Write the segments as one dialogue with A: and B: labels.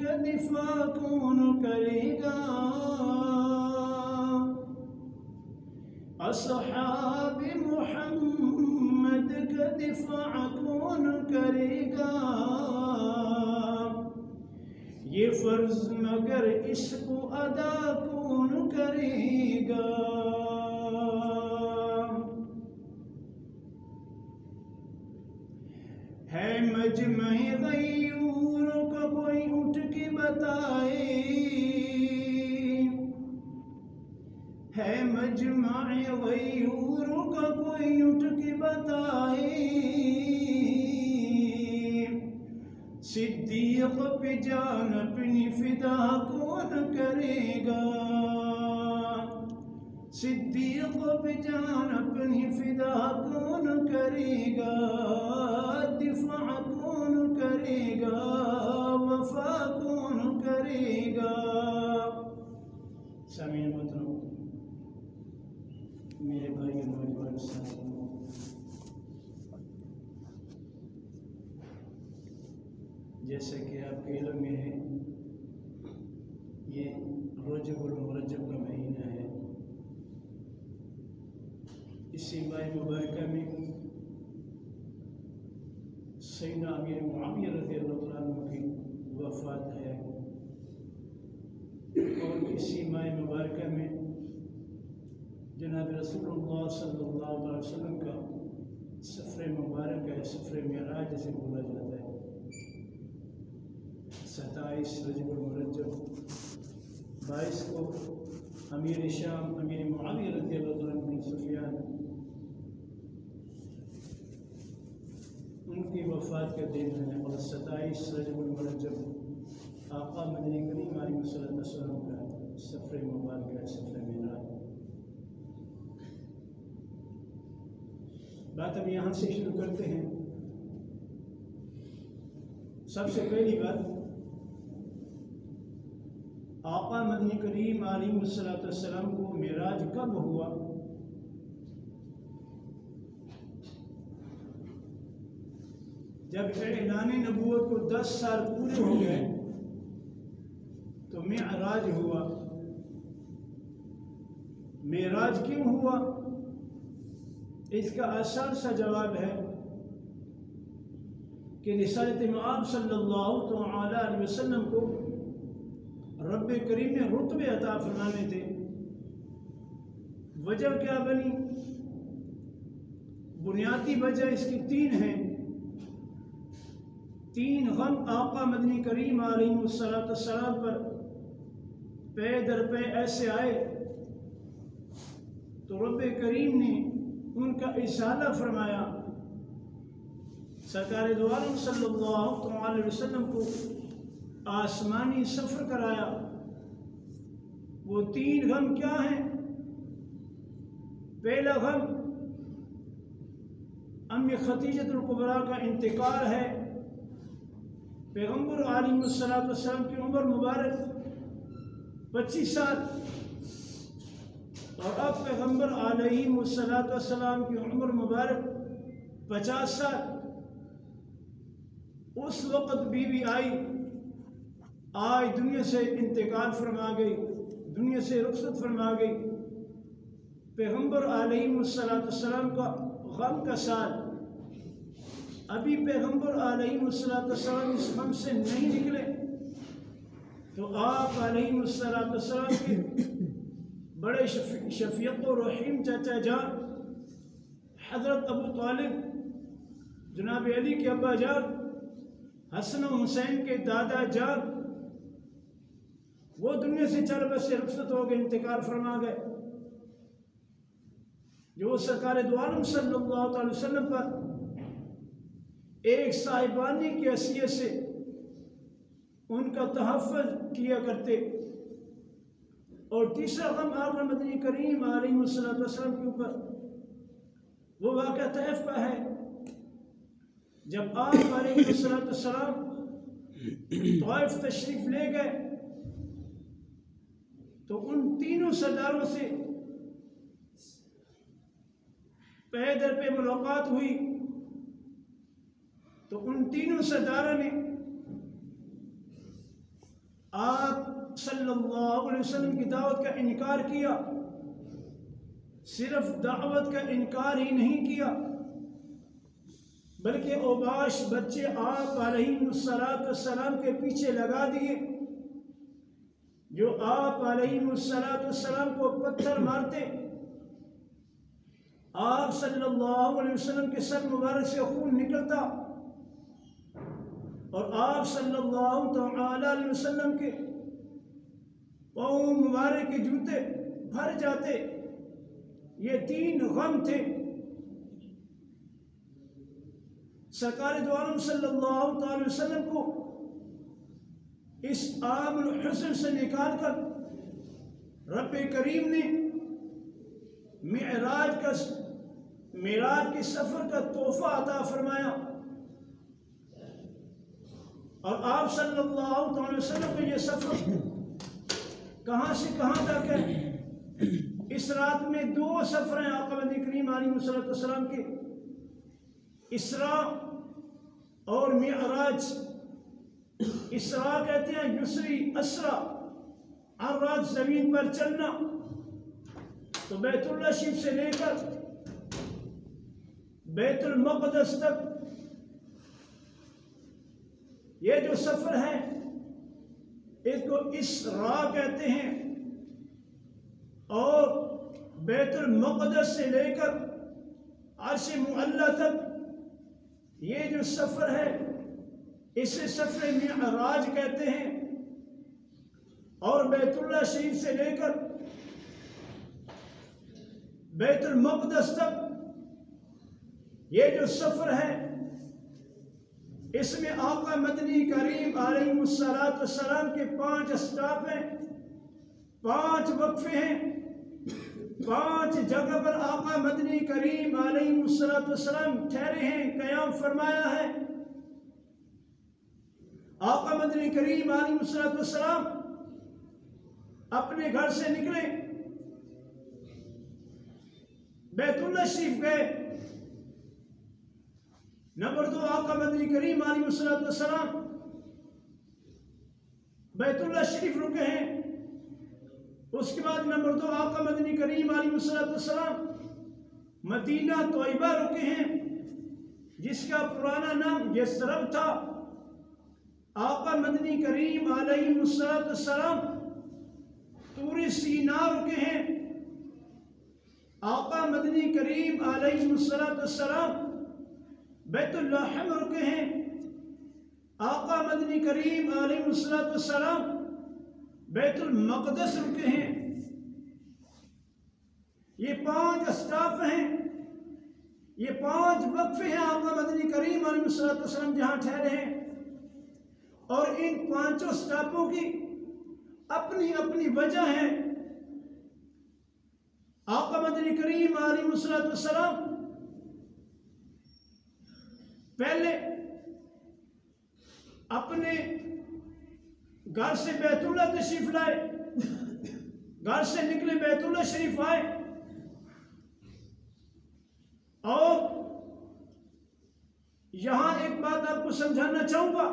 A: का दिफा कौन करेगा? अस्हाब मुहम्मद का दिफा कौन करेगा? ये फर्ज मगर इसको अदा कौन करेगा? है मजमे गयूर का कोई उठ के बताए, है मजमे गयूर का कोई उठ के बताए। सिद्दीक पे जान अपनी फिदा कौन करेगा? सिद्दीक पे जान अपनी फिदा कौन करेगा? दिफा कौन करेगा? वफा कौन करेगा? सामीन मोहतरम, मेरे भाई और साथियों, जैसे कि आपके इल्म में है ये रजबुल मुरज्जब का महीना है। इसी माह मुबारक में सैयदना अमीर मुआविया रज़ियल्लाहु अन्हु की वफ़ात है और इसी माह मुबारक में जनाब रसूलुल्लाह सल्लल्लाहु अलैहि वसल्लम का सफ़र मुबारक है, सफ़र मिराज जिसे बोला जाता है। 27 रजबुल मुरज्जब 22 को अमीर शाम अमीर मुआविया रज़ियल्लाहु अन्हु बिन सुफियान उनकी वफ़ात का दिन है और 27 रजबुल मुरज्जब आका मदनी करीम अलैहि वसल्लम का सफ़र मुबारक है, सफ़र मिराज। बात अब यहाँ से शुरू करते हैं। सबसे पहली बात, आका मदनी करीम अलैहिस्सलाम को मिराज कब हुआ? जब ऐलान नबूवत को 10 साल पूरे हो गए तो मिराज हुआ। मिराज क्यों हुआ? इसका आसान सा जवाब है कि रिसालत मआब सल्लल्लाहु अलैहि वसल्लम को रब करीम ने रुतबे अता फरमाने थे। वजह क्या बनी? बुनियादी वजह इसकी 3 हैं। 3 गम आका मदनी करीम अलैहिस्सलाम पर पे दर पे ऐसे आए तो रब करीम ने उनका इशारा फरमाया। सरकार दो आलम सल्लल्लाहु अलैहि वसल्लम को आसमानी सफ़र कराया। वो 3 गम क्या हैं? पहला गम अम्मी खदीजतुल कुबरा का इंतकाल है। पैगम्बर अलैहिस्सलाम की उम्र मुबारक 25 साल और अब पैगम्बर अलैहिस्सलाम की उम्र मुबारक 50 साल। उस वक़्त बीवी आई, आज दुनिया से इंतकाल फरमा गई, दुनिया से रुखसत फरमा गई। पैगम्बर अलैहिस्सलाम का गम का साल, अभी पैगम्बर अलैहिस्सलाम इस गम से नहीं निकले तो आप अलैहिस्सलाम के बड़े शफीक़ और रहीम चाचा जान हज़रत अबू तालिब, जनाब अली के अब्बा जान, हसन और हुसैन के दादा जान, वो दुनिया से चल बसे रुखसत हो गए, इंतकाल फरमा गए। जो सरकार दो आलम सल्लल्लाहु अलैहि वसल्लम पर एक साहिबानी की हैसियत से उनका तहफ़्फ़ुज़ किया करते। और तीसरा गम आका मदनी करीम अलैहिस्सलाम के ऊपर वो वाक़या तैफ का है। जब आप अलैहिस्सलाम तवाइफ तशरीफ ले गए तो उन तीनों सरदारों से पैदर पे मुलाकात हुई तो उन तीनों सरदारों ने आप सल्लल्लाहु अलैहि वसल्लम की दावत का इनकार किया। सिर्फ दावत का इनकार ही नहीं किया बल्कि ओबाश बच्चे आप अलैहिस्सलाम के पीछे लगा दिए। जो आप अलैहिस्सलाम को पत्थर मारते, आप सल्लल्लाहु अलैहि वसल्लम के सर मुबारक से खून निकलता और आप सल्लल्लाहु अलैहि वसल्लम के पाँव मुबारक के जूते भर जाते। ये 3 गम थे। सरकार दो आलम सल्लल्लाहु अलैहि वसल्लम को इस आमुल हुस्न से निकाल कर रब करीम ने मेराज के सफ़र का तोहफा अता फरमाया और आप सल्लल्लाहु अलैहि वसल्लम का ये सफ़र कहाँ से कहाँ तक है। इस रात में 2 सफ़र हैं आका मदनी करीम अलैहिस्सलाम के, इसरा और मिअराज। इसरा कहते हैं युसरी असरा हर रात जमीन पर चलना, तो बैतुल्लाह शरीफ से लेकर बैतुल मक़दस तक ये जो सफर है इसको इसरा कहते हैं। और बैतुल मक़दस से लेकर अर्श मुअल्ला तक ये जो सफर है इसे सफर मिअराज कहते हैं। और बैतुल्लाह शरीफ से लेकर बैतुल मक़दस तक ये जो सफर है इसमें आका मदनी करीम अलैहिस्सलाम के 5 स्टॉप हैं, 5 वक्फे हैं, 5 जगह पर आका मदनी करीम अलैहिस्सलाम ठहरे हैं, क़याम फरमाया है। आका मदनी करीम अलैहिस्सलाम अपने घर से निकले, बैतुल्लाह शरीफ गए। नंबर 2 आका मदनी करीम अलैहिस्सलाम बैतुल्लाह शरीफ रुके हैं। उसके बाद नंबर 2 आका मदनी करीम अलैहिस्सलाम मदीना तोयबा रुके हैं, जिसका पुराना नाम यसरब था। आका मदनी करीम अलैहिस्सलाम तूरी सीना रुके हैं। आका मदनी करीम अलैहिस्सलाम बैतुल लहम रुके हैं। आका मदनी करीम अलैहिस्सलाम बैतुल मक़दस रुके हैं। ये 5 स्टॉप हैं, ये 5 वक्फे हैं आका मदनी करीम अलैहिस्सलाम जहाँ ठहरे हैं। और इन 5 स्टॉपों की अपनी अपनी वजह है। आका मदनी करीम अलैहिस्सलाम पहले अपने घर से बैतुल्लाह तशरीफ लाए, घर से निकले बैतुल्लाह शरीफ आए। और यहां एक बात आपको समझाना चाहूंगा,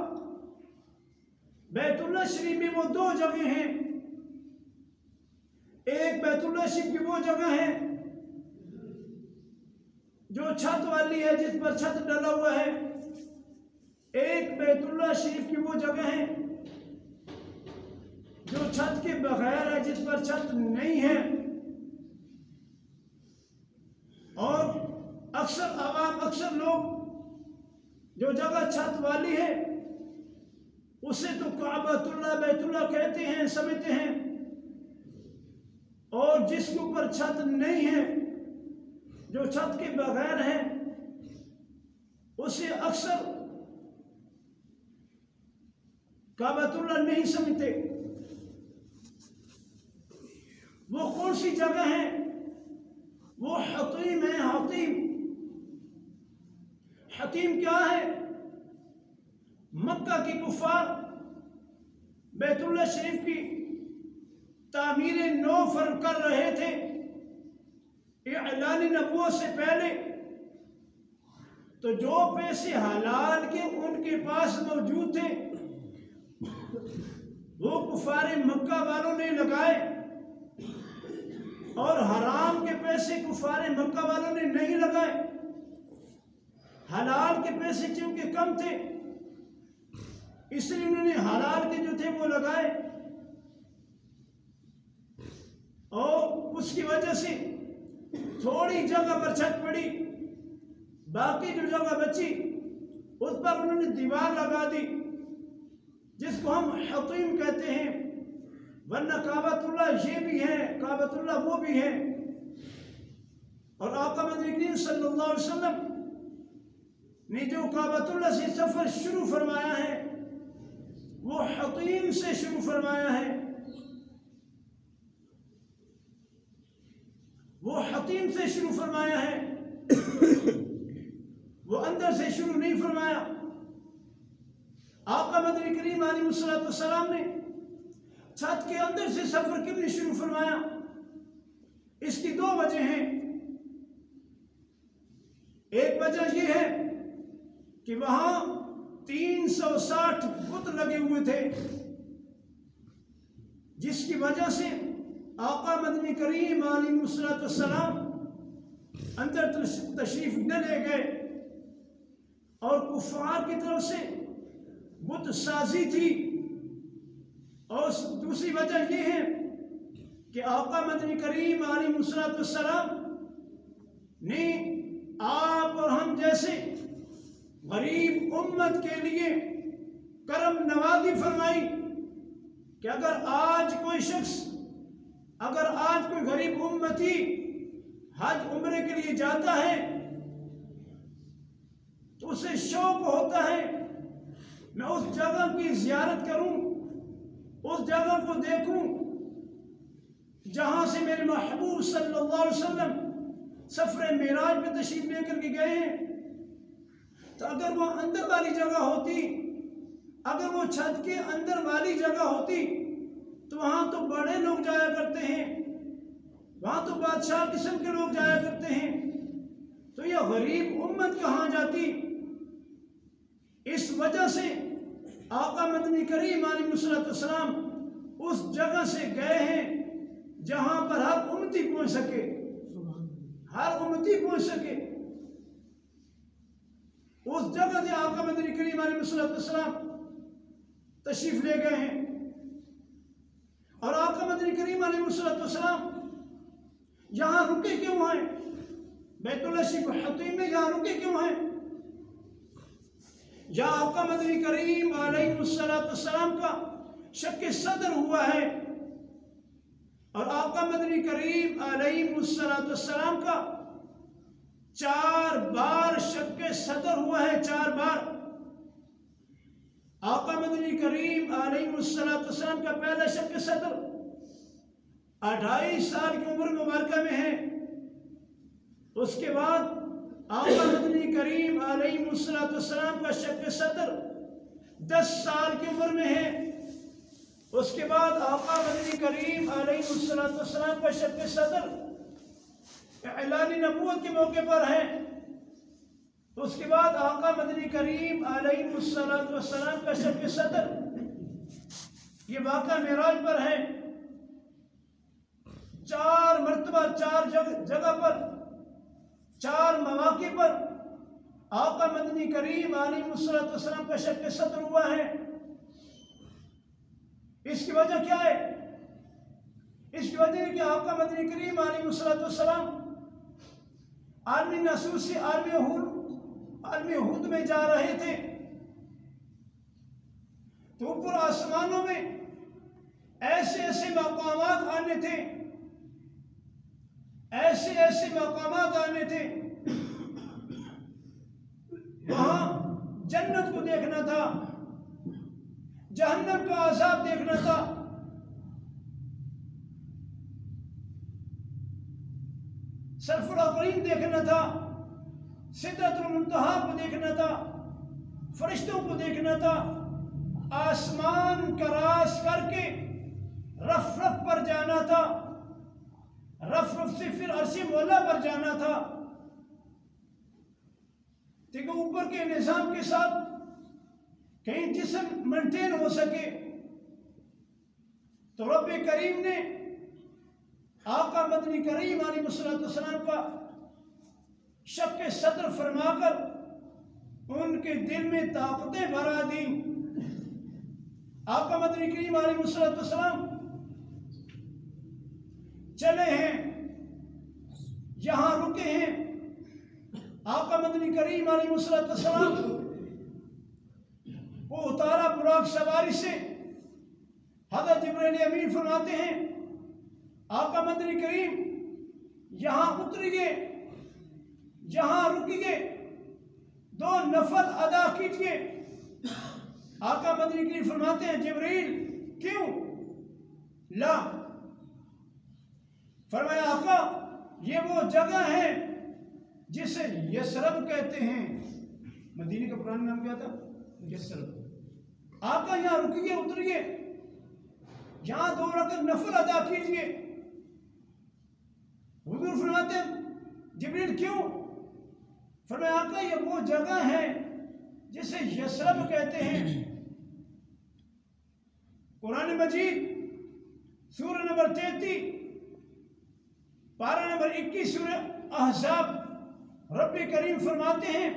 A: बैतुल्लाह शरीफ में वो 2 जगह हैं। एक बैतुल्लाह शरीफ की वो जगह है जो छत वाली है, जिस पर छत डला हुआ है। एक बैतुल्लाह शरीफ की वो जगह है जो छत के बगैर है, जिस पर छत नहीं है। और अक्सर लोग जो जगह छत वाली है उसे तो काबतुल्लाह बैतुल्लाह कहते हैं, समझते हैं। और जिसके ऊपर छत नहीं है, जो छत के बगैर है, उसे अक्सर काबतुल्लाह नहीं समझते। वो कौन सी जगह है? वो हतीम है। हतीम क्या है? मक्का की कुफार बैतुल्लाह शरीफ की तामीर नौ फर्ज कर रहे थे ऐलान नबूवत से पहले। तो जो पैसे हलाल के उनके पास मौजूद थे वो कुफारे मक्का वालों ने लगाए, और हराम के पैसे कुफारे मक्का वालों ने नहीं लगाए। हलाल के पैसे चूंकि कम थे इसलिए उन्होंने हलाल के जो थे वो लगाए, और उसकी वजह से थोड़ी जगह पर छत पड़ी, बाकी जो जगह बची उस पर उन्होंने दीवार लगा दी, जिसको हम हतीम कहते हैं। वरना काबतुल्लाह ये भी है, काबतुल्लाह वो भी है। और आका मदनी करीम सल्लल्लाहु अलैहि वसल्लम ने जो काबतुल्लाह से सफर शुरू फरमाया है वो हतीम से शुरू फरमाया है। वो हतीम से शुरू फरमाया है, वो अंदर से शुरू नहीं फरमाया। आका मदनी करीम अलैहिस्सलाम ने छत के अंदर से सफर क्यों नहीं शुरू फरमाया? इसकी 2 वजह हैं। एक वजह यह है कि वहां 360 बुत लगे हुए थे। जिसकी वजह से आका मदनी करीम अलैहिस्सलाम अंदर तशरीफ न ले गए और कुफार की तरफ से बुत साजी थी। और दूसरी वजह यह है कि आका मदनी करीम अलैहिस्सलाम ने आप और हम जैसे गरीब उम्मत के लिए करम नवाजी फरमाई कि अगर आज कोई गरीब उम्मती हज उम्रे के लिए जाता है तो उसे शौक होता है मैं उस जगह की जियारत करूं, उस जगह को देखूं जहां से मेरे महबूब सल्लल्लाहु अलैहि वसल्लम सफर मेराज पे तशरीफ लेकर के गए हैं। तो अगर वो अंदर वाली जगह होती, अगर वो छत के अंदर वाली जगह होती तो वहां तो बड़े लोग जाया करते हैं, वहां तो बादशाह किस्म के लोग जाया करते हैं, तो यह गरीब उम्मत कहां जाती। इस वजह से आका मदनी करीम अलैहिस्सलाम उस जगह से गए हैं जहां पर हर उम्मती पहुंच सके, हर उम्मती पहुंच सके। उस जगह से आका मदनी करीम अलैहिस्सलाम तशरीफ ले गए हैं। और आका मदनी करीम अलैहिस्सलाम यहां रुके क्यों हैं? बैतुल्लाह शरीफ हतीम में यहां रुके क्यों हैं? या आका मदनी करीम अलैहिस्सलाम का शक सदर हुआ है और आका मदनी करीम अलैहिस्सलाम का 4 बार शक सदर हुआ है, 4 बार। आका मदनी करीम अलैहिस्सलाम का पहला शक सदर 28 साल की उम्र मुबारका में है। उसके बाद आका मदनी करीम अलैहिस्सलाम का शक सदर 10 साल की उम्र में है। उसके बाद आका मदनी करीम अलैहिस्सलाम का शक सदर ऐलान नबूवत के मौके पर है। उसके बाद आका मदनी करीम अलैहिस्सलाम का शक सदर ये वाक़ा मेराज पर है। 4 मरतबा 4 जगह पर 4 मौके पर आका मदनी करीम अलैहिस्सलाम का शक सदर हुआ है। इसकी वजह क्या है? इसकी वजह है कि आका मदनी करीम अलैहिस्सलाम आलमी नसूर से आलमी हुद में जा रहे थे तो ऊपर आसमानों में ऐसे ऐसे मकामात आने थे, ऐसे ऐसे मकामात आने थे। वहां जन्नत को देखना था, जहन्नम का अज़ाब देखना था, सरफुल अक़ीम देखना था, सिदरतुल मुंतहा को देखना था, फरिश्तों को देखना था। आसमान क्रॉस करके रफ रफ पर जाना था, रफ रफ से फिर अर्श मौला पर जाना था। देखो ऊपर के निज़ाम के साथ कहीं जिस्म मेंटेन हो सके तो रब करीम ने आका मदनी करीम अलैहिस्सलाम का शक सदर फरमाकर उनके दिल में ताकतें भरा दी। आका मदनी करीम अलैहिस्सलाम चले हैं, यहां रुके हैं। आका मदनी करीम अलैहिस्सलाम वो उतारा बुराक सवारी से। हज़रत जिब्रील अमीन फरमाते हैं आका मदनी करीम यहां उतरिए, यहां रुकिए, 2 नफल अदा कीजिए। आका मदनी करीम फरमाते हैं जिब्रील क्यों? ला। फरमाया आका ये वो जगह है जिसे यसरब कहते हैं। मदीने का पुराना नाम क्या था? यसरब। आका यहां रुकिए, उतरिए, यहां 2 रकअत नफल अदा कीजिए। हुजूर फरमाते हैं जिब्रील क्यों? फरमाया आका ये वो जगह है जिसे यसरब कहते हैं। कुरान मजीद सूरह नंबर 33 पारा नंबर 21 सूरह अहज़ाब, रब्बी करीम फरमाते हैं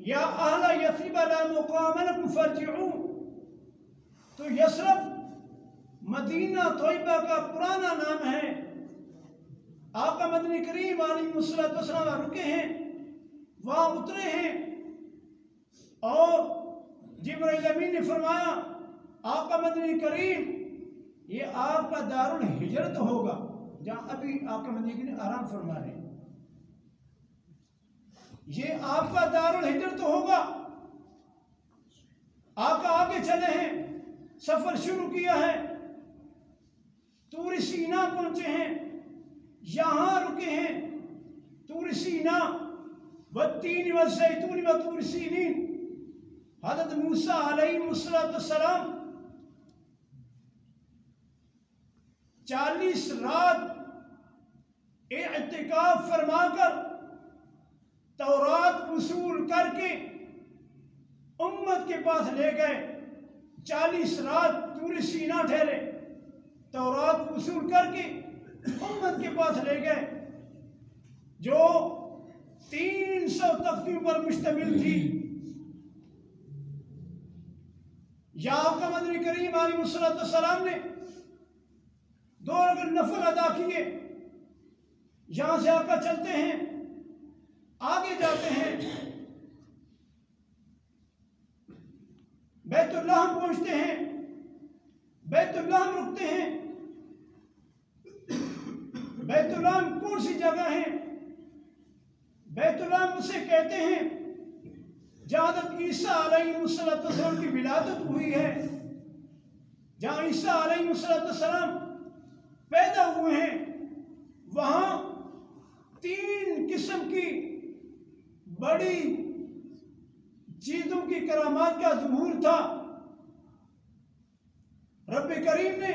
A: या अहला यथरिब ला मुकाम लकुम फरजिऊ। तो यसरब मदीना तोयबा का पुराना नाम है। आका मदनी करीम अलैहिस्सलाम रुके हैं, वहां उतरे हैं और जिब्राइल अमीन ने फरमाया आका मदनी करीम ये आपका दारुल हिजरत होगा, जहां अभी आका मदनी करीम आराम फरमा रहे हैं। ये आपका दारुल हिजरत होगा। आका आगे चले हैं, सफर शुरू किया है, तूर सीना पहुंचे हैं, यहां रुके हैं। तूर सीना वत्तीन वज़ैतून व तूर सीनीन। हज़रत मूसा अलैहिस्सलाम 40 रात इत्तिकाफ फरमाकर तौरात वसूल करके उम्मत के पास ले गए। 40 रात तूर सीना ठहरे, तौरात वसूल करके उम्मत के पास ले गए, जो 300 तख्तियों पर मुश्तमिल थी। या आका मदनी करीम अलैहिस्सलाम ने 2 रकात नफल अदा किए। यहां से आका चलते हैं, आगे जाते हैं, बैतुल्लाह पहुंचते हैं, बैतुल्लाह रुकते हैं। बैतुल्लाह कौन सी जगह है? बैतुल्लाह उसे कहते हैं जहां हज़रत ईसा अलैहिस्सलाम की विलादत हुई है, जहां ईसा अलैहिस्सलाम पैदा हुए हैं। वहां 3 किस्म की बड़ी चीजों की करामात का ज़ुहूर था। रब्बे करीम ने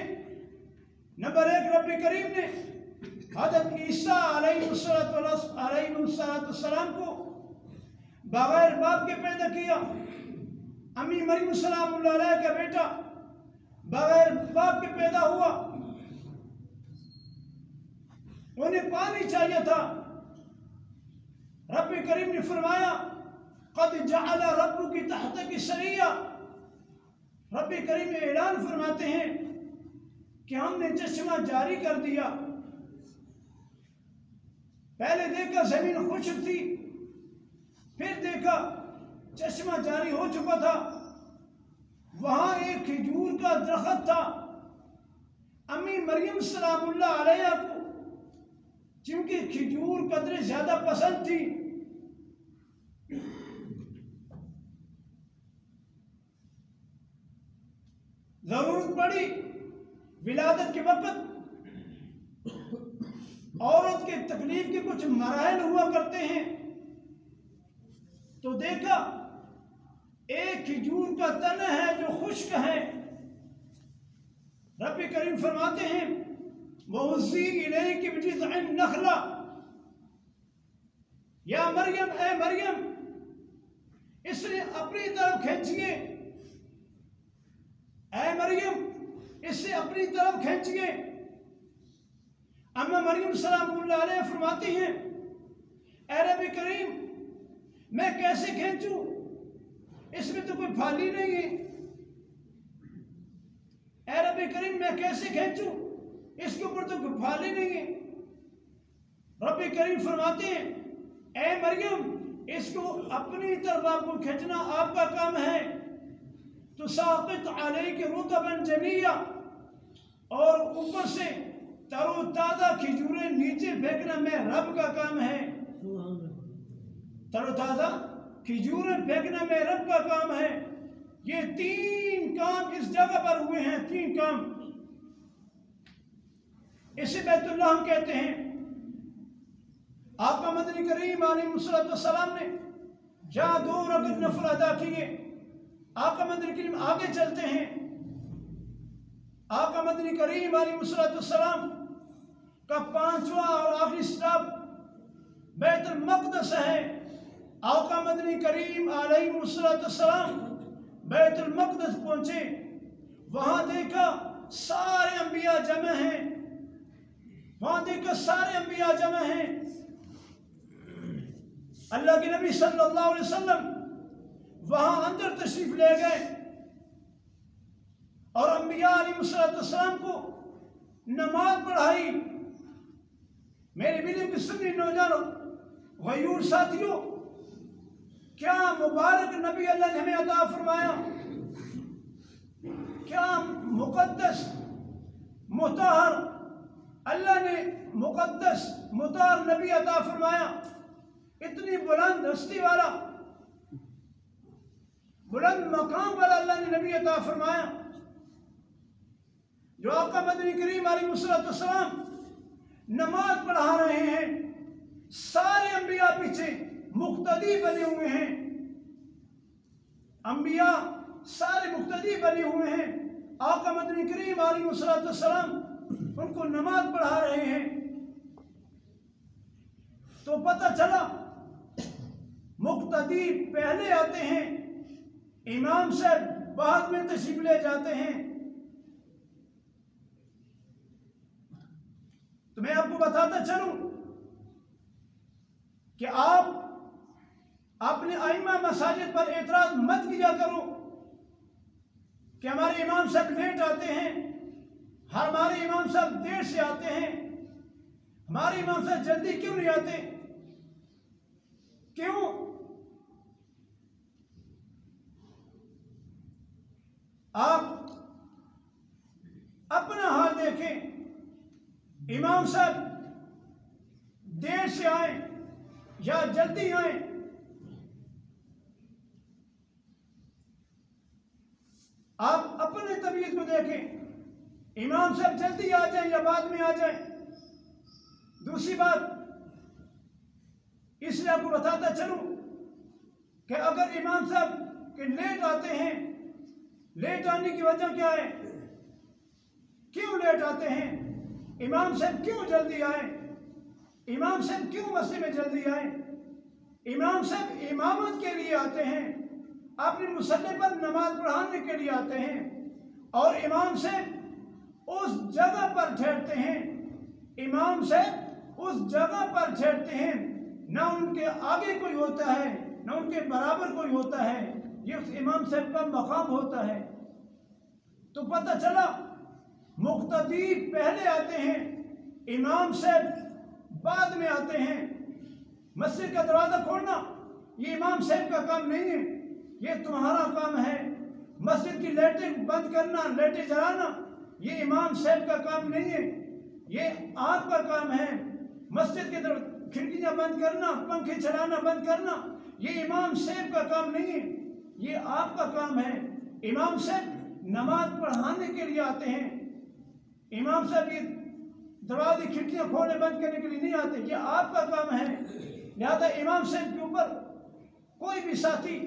A: नंबर 1 रब्बे करीम ने हज़रत ईसा अलैहिस्सलाम को बगैर बाप के पैदा किया। अम्मी मरियम सलामुल्लाह अलैहा का बेटा बगैर बाप के पैदा हुआ। उन्हें पानी चाहिए था। रब्बे करीम ने फरमाया क़द जअल रब्बुकी तहतकी सरिया। रब्बे करीम ऐलान फरमाते हैं कि हमने चश्मा जारी कर दिया। पहले देखा जमीन खुश्क थी, फिर देखा चश्मा जारी हो चुका था। वहां एक खजूर का दरख्त था। अम्मी मरियम सलामुल्लाह अलैहा को क्योंकि खजूर कदरे ज्यादा पसंद थी, जरूरत पड़ी विलादत के वक्त औरत के तकलीफ के कुछ मराहल हुआ करते हैं। तो देखा एक खजूर का तना है जो खुश्क है। रब्बे करीम फरमाते हैं वहुज़्ज़ी इलैकी बिजिज़अन नख़ला। या मरियम, ए मरियम, इसने अपनी तरफ खींचिए। ए मरियम, इससे अपनी तरफ खींचिए। अम्मा मरियम सलामुल्लाह अलैहा फरमाती हैं ए रब्बे करीम, मैं कैसे खींचूं? इसमें तो कोई फाली नहीं है। ए रब्बे करीम, मैं कैसे खींचूं? इसके ऊपर तो कोई फाली नहीं है। रब्बे करीम फरमाते हैं ए मरियम, इसको अपनी तरफ आपको खींचना आपका काम है। तो साक़ित अलैके रुतबन जनिया, और ऊपर से तरोताज़ा खजूरें नीचे फेंकना मैं रब का काम है। तरोताज़ा खजूरें फेंकना में रब का काम है। ये 3 काम इस जगह पर हुए हैं। 3 काम इसे बैतुल्लाह हम कहते हैं। आका मदनी करीम अलैहिस्सलाम ने जहां 2 रकात नफल अदा किए, आका मदनी करीम आगे चलते हैं। आका मदनी करीम अलैहिस्सलाम का 5वां और आखिरी स्टॉप बैतुल मक़दस है। आका मदनी करीम अलैहिस्सलाम बैतुल मक़दस पहुंचे। वहां देखा सारे अंबिया जमा जमा हैं, वहां देखकर सारे अंबिया जमा हैं। अल्लाह के नबी सल्लल्लाहु अलैहि वसल्लम वहां अंदर तशरीफ ले गए और अंबिया अलैहिस्सलाम को नमाज पढ़ाई। मेरे वीडियो की सुन्नी नौजवानों, गयूर साथियों, क्या मुबारक नबी अल्लाह ने हमें अता फरमाया, क्या मुकद्दस मुतहर अल्लाह ने मुकद्दस मुतहर नबी अता फरमाया। इतनी बुलंद हस्ती वाला, बुलंद मकाम वाला अल्लाह ने नबी अता फरमाया, जो आका मदनी करीम अलैहिस्सलाम नमाज पढ़ा रहे हैं। सारे अंबिया पीछे मुक्तदी बने हुए हैं, अंबिया सारे मुक्तदी बने हुए हैं। आका मदनी करीम अलैहिस्सलाम उनको नमाज पढ़ा रहे हैं। तो पता चला मुक्तदी पहले आते हैं, इमाम साहब बाद में तशरीफ ले जाते हैं। तो मैं आपको बताता चलूं कि आप अपने आइमा मसाजिद पर एतराज मत किया करो कि हमारे इमाम साहब लेट आते हैं, हमारे इमाम साहब देर से आते हैं, हमारे इमाम साहब जल्दी क्यों नहीं आते, क्यों? आप अपना हाल देखें, इमाम साहब देर से आए या जल्दी आए, आप अपने तबीयत को देखें, इमाम साहब जल्दी आ जाए या बाद में आ जाए। दूसरी बात, इसलिए आपको बताता चलूं कि अगर इमाम साहब के लेट आते हैं, लेट आने की वजह क्या है, क्यों लेट आते हैं, इमाम साहब क्यों जल्दी आए, इमाम साहब क्यों मस्जिद में जल्दी आए? इमाम साहब इमामत के लिए आते हैं, अपने मुसल्ले पर नमाज पढ़ाने के लिए आते हैं, और इमाम साहब उस जगह पर ठहरते हैं, इमाम साहब उस जगह पर ठहरते हैं, ना उनके आगे कोई होता है ना उनके बराबर कोई होता है, ये उस इमाम साहब का मकाम होता है। तो पता चला मुक्तदी पहले आते हैं, इमाम साहब बाद में आते हैं। मस्जिद का दरवाजा खोलना ये इमाम साहब का काम नहीं है, ये तुम्हारा काम है। मस्जिद की लाइटें बंद करना, लाइटें जलाना, ये इमाम साहब का काम नहीं है, ये आपका काम है। मस्जिद के खिड़कियां बंद करना, पंखे चलाना बंद करना, ये इमाम साहब का काम नहीं है, ये आपका काम है। इमाम साहब नमाज पढ़ाने के लिए आते हैं, इमाम साहब ये दरवाजे खिड़कियां खोलने बंद करने के लिए नहीं आते, ये आपका काम है। लिहाजा इमाम साहब के ऊपर कोई भी साथी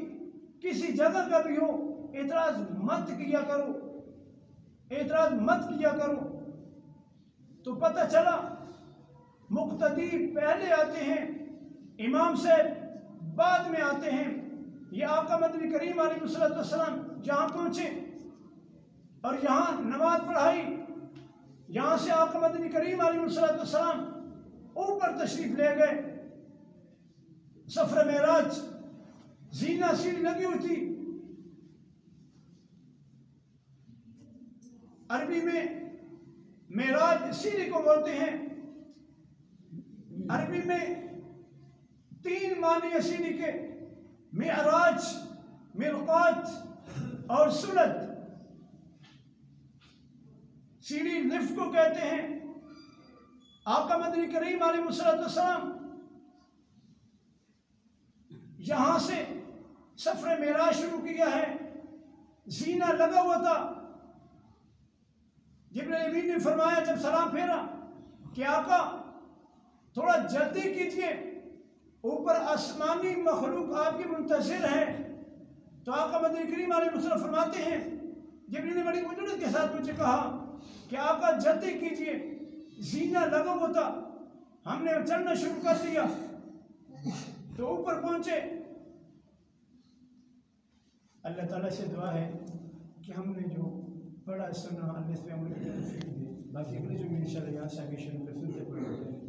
A: किसी जगह का भी हो, एतराज मत किया करो, एतराज मत किया करो। तो पता चला मुक्तदी पहले आते हैं, इमाम साहब बाद में आते हैं। ये आका मदनी करीम अलैहिस्सलाम जहाँ पहुँचे और यहाँ नमाज पढ़ाई, यहाँ से आका मदनी करीम अलैहिस्सलाम ऊपर तशरीफ ले गए। सफर मेराज, जीना सीढ़ी लगी हुई थी, अरबी में मेराज सीढ़ी को बोलते हैं। अरबी में 3 मानी है सीढ़ी के, मिअराज, मिरकात और सुलत। सीढ़ी लिफ्ट को कहते हैं। आका मदनी करीम अलैहिस्सलाम यहां से सफर मेराज शुरू किया है। जीना लगा हुआ था। जिब्रील अमीन ने फरमाया जब सलाम फेरा कि आका थोड़ा जल्दी कीजिए, ऊपर आसमानी मखलूक आपकी मुंतज़िर है। तो आका मदनी करीम अलैहिस्सलाम फरमाते हैं, जिब्रील ने बड़ी मुजरत के साथ मुझे कहा कि आका जल्दी कीजिए, जीना लगा हुआ था, हमने चलना शुरू कर दिया। तो ऊपर पहुंचे। अल्लाह ताला से दुआ है कि हमने जो पढ़ा सुना अल्लाह से अमल करने बाकी अगले जो इंशाल्लाह यहाँ से आगे शुरू करते हैं।